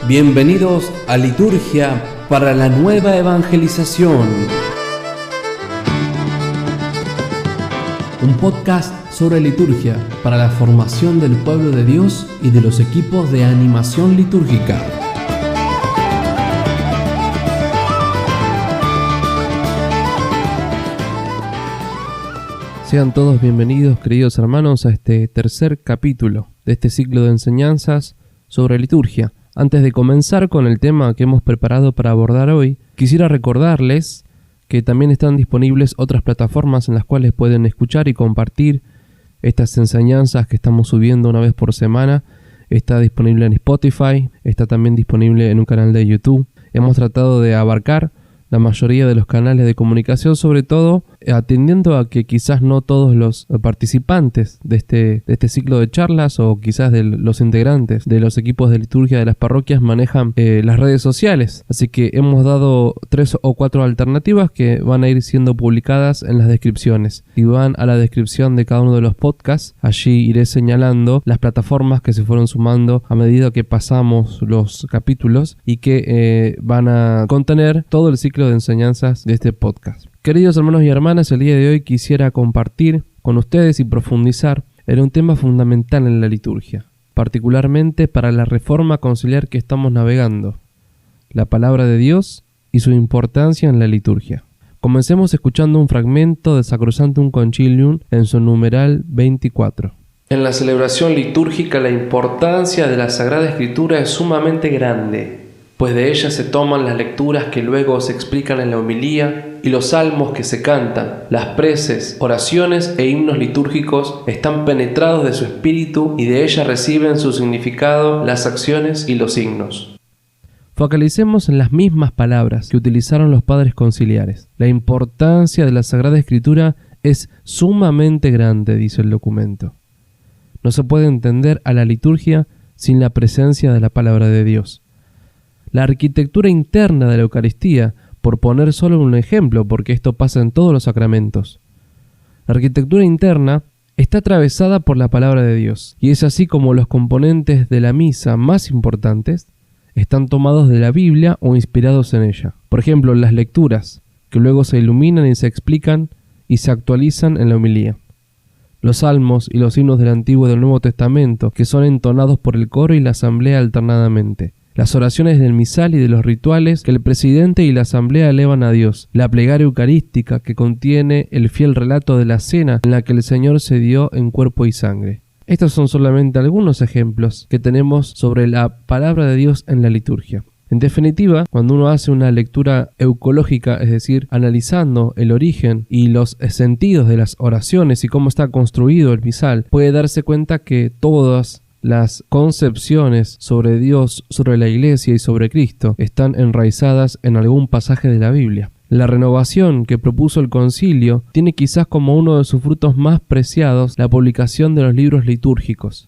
Bienvenidos a Liturgia para la Nueva Evangelización, un podcast sobre liturgia para la formación del pueblo de Dios y de los equipos de animación litúrgica. Sean todos bienvenidos, queridos hermanos, a este tercer capítulo de este ciclo de enseñanzas sobre liturgia. Antes de comenzar con el tema que hemos preparado para abordar hoy, quisiera recordarles que también están disponibles otras plataformas en las cuales pueden escuchar y compartir estas enseñanzas que estamos subiendo una vez por semana. Está disponible en Spotify, está también disponible en un canal de YouTube. Hemos tratado de abarcar la mayoría de los canales de comunicación, sobre todo atendiendo a que quizás no todos los participantes de este ciclo de charlas o quizás de los integrantes de los equipos de liturgia de las parroquias manejan las redes sociales. Así que hemos dado 3 o 4 alternativas que van a ir siendo publicadas en las descripciones. Si van a la descripción de cada uno de los podcasts, allí iré señalando las plataformas que se fueron sumando a medida que pasamos los capítulos y que van a contener todo el ciclo de enseñanzas de este podcast. Queridos hermanos y hermanas, el día de hoy quisiera compartir con ustedes y profundizar en un tema fundamental en la liturgia, particularmente para la reforma conciliar que estamos navegando, la palabra de Dios y su importancia en la liturgia. Comencemos escuchando un fragmento de Sacrosanctum Concilium en su numeral 24. En la celebración litúrgica la importancia de la Sagrada Escritura es sumamente grande, pues de ella se toman las lecturas que luego se explican en la homilía y los salmos que se cantan, las preces, oraciones e himnos litúrgicos están penetrados de su espíritu y de ella reciben su significado las acciones y los signos. Focalicemos en las mismas palabras que utilizaron los padres conciliares. La importancia de la Sagrada Escritura es sumamente grande, dice el documento. No se puede entender a la liturgia sin la presencia de la palabra de Dios. La arquitectura interna de la Eucaristía, por poner solo un ejemplo, porque esto pasa en todos los sacramentos. La arquitectura interna está atravesada por la palabra de Dios, y es así como los componentes de la misa más importantes están tomados de la Biblia o inspirados en ella. Por ejemplo, las lecturas, que luego se iluminan y se explican y se actualizan en la homilía. Los salmos y los himnos del Antiguo y del Nuevo Testamento, que son entonados por el coro y la asamblea alternadamente. Las oraciones del misal y de los rituales que el presidente y la asamblea elevan a Dios. La plegaria eucarística que contiene el fiel relato de la cena en la que el Señor se dio en cuerpo y sangre. Estos son solamente algunos ejemplos que tenemos sobre la palabra de Dios en la liturgia. En definitiva, cuando uno hace una lectura eucológica, es decir, analizando el origen y los sentidos de las oraciones y cómo está construido el misal, puede darse cuenta que todas las concepciones sobre Dios, sobre la Iglesia y sobre Cristo están enraizadas en algún pasaje de la Biblia. La renovación que propuso el concilio tiene quizás como uno de sus frutos más preciados la publicación de los libros litúrgicos,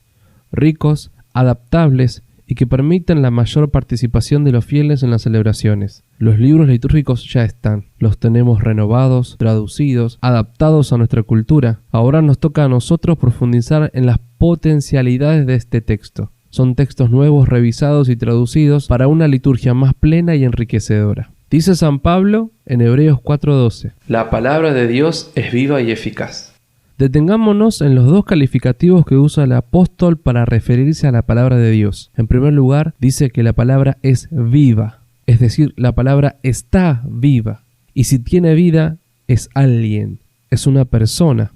ricos, adaptables y que permiten la mayor participación de los fieles en las celebraciones. Los libros litúrgicos ya están, los tenemos renovados, traducidos, adaptados a nuestra cultura. Ahora nos toca a nosotros profundizar en las potencialidades de este texto. Son textos nuevos, revisados y traducidos para una liturgia más plena y enriquecedora. Dice San Pablo en Hebreos 4:12, la palabra de Dios es viva y eficaz. Detengámonos en los dos calificativos que usa el apóstol para referirse a la palabra de Dios. En primer lugar, dice que la palabra es viva, es decir, la palabra está viva. Y si tiene vida, es alguien, es una persona.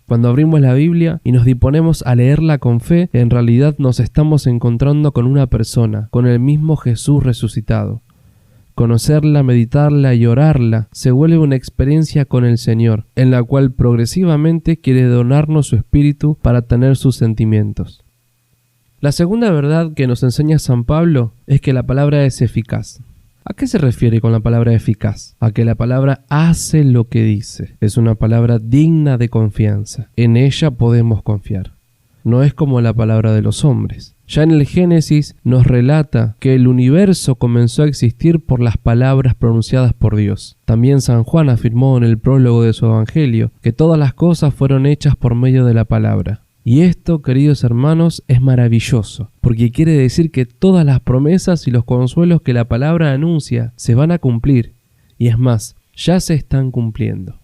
Cuando abrimos la Biblia y nos disponemos a leerla con fe, en realidad nos estamos encontrando con una persona, con el mismo Jesús resucitado. Conocerla, meditarla y orarla se vuelve una experiencia con el Señor, en la cual progresivamente quiere donarnos su espíritu para tener sus sentimientos. La segunda verdad que nos enseña San Pablo es que la palabra es eficaz. ¿A qué se refiere con la palabra eficaz? A que la palabra hace lo que dice. Es una palabra digna de confianza. En ella podemos confiar. No es como la palabra de los hombres. Ya en el Génesis nos relata que el universo comenzó a existir por las palabras pronunciadas por Dios. También San Juan afirmó en el prólogo de su Evangelio que todas las cosas fueron hechas por medio de la palabra. Y esto, queridos hermanos, es maravilloso, porque quiere decir que todas las promesas y los consuelos que la palabra anuncia se van a cumplir, y es más, ya se están cumpliendo.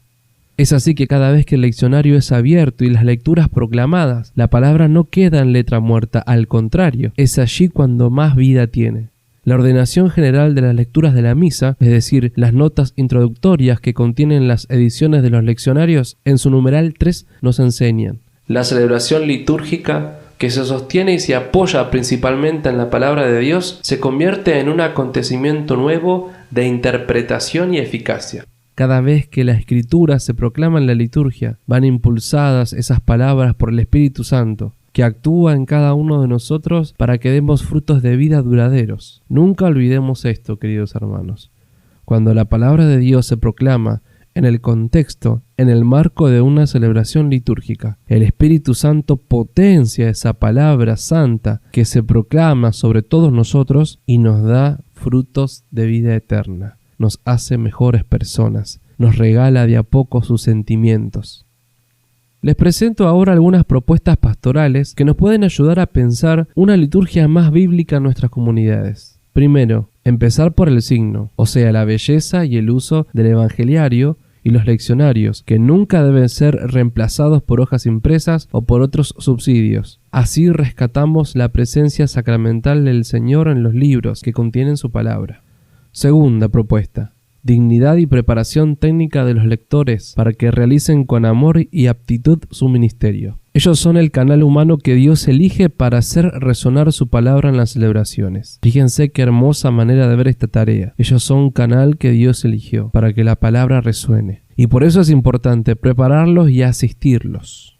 Es así que cada vez que el leccionario es abierto y las lecturas proclamadas, la palabra no queda en letra muerta, al contrario, es allí cuando más vida tiene. La ordenación general de las lecturas de la misa, es decir, las notas introductorias que contienen las ediciones de los leccionarios, en su numeral 3 nos enseñan: la celebración litúrgica, que se sostiene y se apoya principalmente en la palabra de Dios, se convierte en un acontecimiento nuevo de interpretación y eficacia. Cada vez que la Escritura se proclama en la liturgia, van impulsadas esas palabras por el Espíritu Santo, que actúa en cada uno de nosotros para que demos frutos de vida duraderos. Nunca olvidemos esto, queridos hermanos. Cuando la palabra de Dios se proclama en el contexto, en el marco de una celebración litúrgica, el Espíritu Santo potencia esa palabra santa que se proclama sobre todos nosotros y nos da frutos de vida eterna. Nos hace mejores personas, nos regala de a poco sus sentimientos. Les presento ahora algunas propuestas pastorales que nos pueden ayudar a pensar una liturgia más bíblica en nuestras comunidades. Primero, empezar por el signo, o sea, la belleza y el uso del evangeliario y los leccionarios, que nunca deben ser reemplazados por hojas impresas o por otros subsidios. Así rescatamos la presencia sacramental del Señor en los libros que contienen su palabra. Segunda propuesta: dignidad y preparación técnica de los lectores para que realicen con amor y aptitud su ministerio. Ellos son el canal humano que Dios elige para hacer resonar su palabra en las celebraciones. Fíjense qué hermosa manera de ver esta tarea. Ellos son un canal que Dios eligió para que la palabra resuene. Y por eso es importante prepararlos y asistirlos.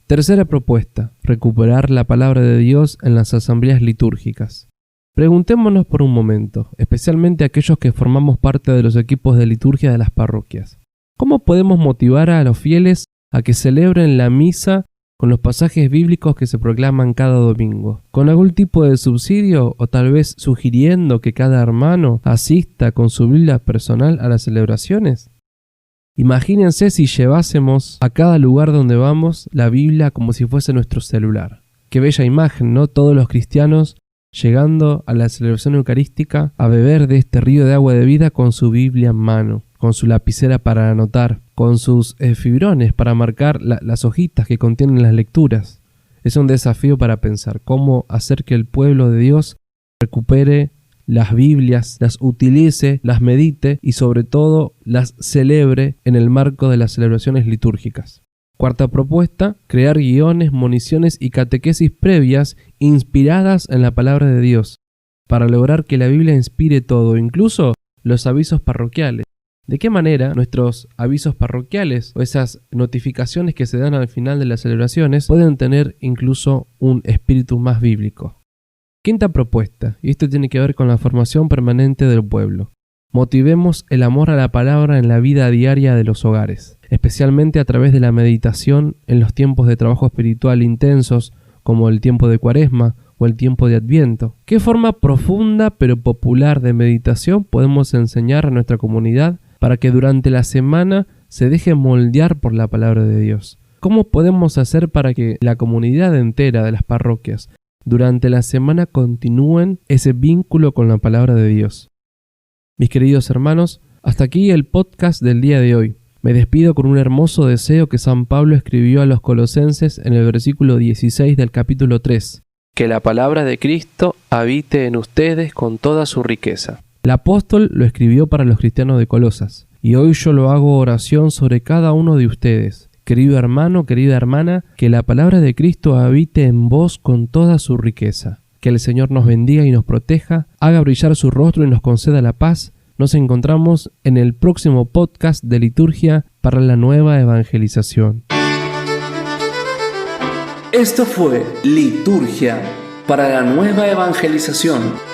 Tercera propuesta: recuperar la palabra de Dios en las asambleas litúrgicas. Preguntémonos por un momento, especialmente aquellos que formamos parte de los equipos de liturgia de las parroquias. ¿Cómo podemos motivar a los fieles a que celebren la misa con los pasajes bíblicos que se proclaman cada domingo? ¿Con algún tipo de subsidio o tal vez sugiriendo que cada hermano asista con su Biblia personal a las celebraciones? Imagínense si llevásemos a cada lugar donde vamos la Biblia como si fuese nuestro celular. Qué bella imagen, ¿no? Todos los cristianos llegando a la celebración eucarística a beber de este río de agua de vida con su Biblia en mano, con su lapicera para anotar, con sus fibrones para marcar las hojitas que contienen las lecturas. Es un desafío para pensar cómo hacer que el pueblo de Dios recupere las Biblias, las utilice, las medite y sobre todo las celebre en el marco de las celebraciones litúrgicas. Cuarta propuesta: crear guiones, municiones y catequesis previas inspiradas en la palabra de Dios, para lograr que la Biblia inspire todo, incluso los avisos parroquiales. ¿De qué manera nuestros avisos parroquiales o esas notificaciones que se dan al final de las celebraciones pueden tener incluso un espíritu más bíblico? Quinta propuesta, y esto tiene que ver con la formación permanente del pueblo. Motivemos el amor a la palabra en la vida diaria de los hogares, especialmente a través de la meditación en los tiempos de trabajo espiritual intensos, como el tiempo de Cuaresma o el tiempo de Adviento. ¿Qué forma profunda pero popular de meditación podemos enseñar a nuestra comunidad para que durante la semana se deje moldear por la palabra de Dios? ¿Cómo podemos hacer para que la comunidad entera de las parroquias durante la semana continúen ese vínculo con la palabra de Dios? Mis queridos hermanos, hasta aquí el podcast del día de hoy. Me despido con un hermoso deseo que San Pablo escribió a los colosenses en el versículo 16 del capítulo 3. Que la palabra de Cristo habite en ustedes con toda su riqueza. El apóstol lo escribió para los cristianos de Colosas, y hoy yo lo hago oración sobre cada uno de ustedes. Querido hermano, querida hermana, que la palabra de Cristo habite en vos con toda su riqueza. Que el Señor nos bendiga y nos proteja, haga brillar su rostro y nos conceda la paz. Nos encontramos en el próximo podcast de Liturgia para la Nueva Evangelización. Esto fue Liturgia para la Nueva Evangelización.